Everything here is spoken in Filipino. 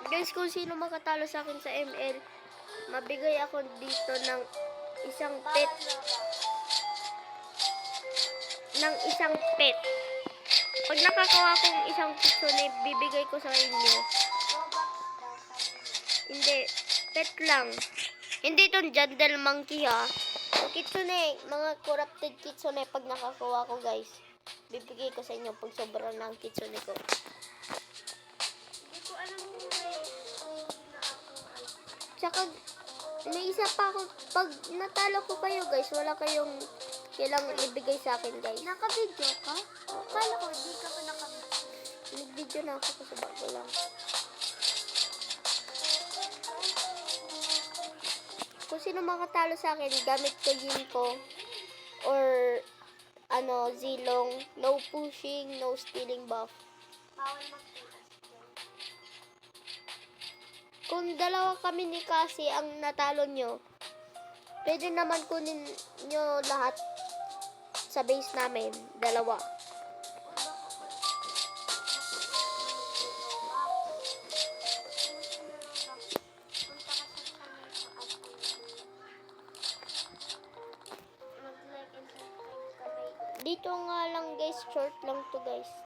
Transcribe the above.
Guys, kung sino makatalo sa akin sa ML, mabigay ako dito ng isang pet. Pag nakakawa kong isang kitsune, bibigay ko sa inyo. Hindi, pet lang. Hindi itong jungle monkey ha. Kitsune, mga corrupted kitsune, pag nakakawa ko guys, bibigay ko sa inyo pag sobrang ng kitsune ko. Hindi ko alam kung may Tsaka, may isa pa ako, pag natalo ko kayo guys, wala kayong kailangan ibigay sa akin guys. Naka-video ka? Kala ko, hindi ka pa naka-video. Nag-video na ako kasi bago lang. Kung sino makatalo sa akin, gamit ko Yinko or Zilong, no pushing, no stealing buff. Bawal mag-push. Kung dalawa kami ni Cassie ang natalo nyo, pwede naman kunin nyo lahat sa base namin, dalawa. Dito nga lang guys, short lang to guys.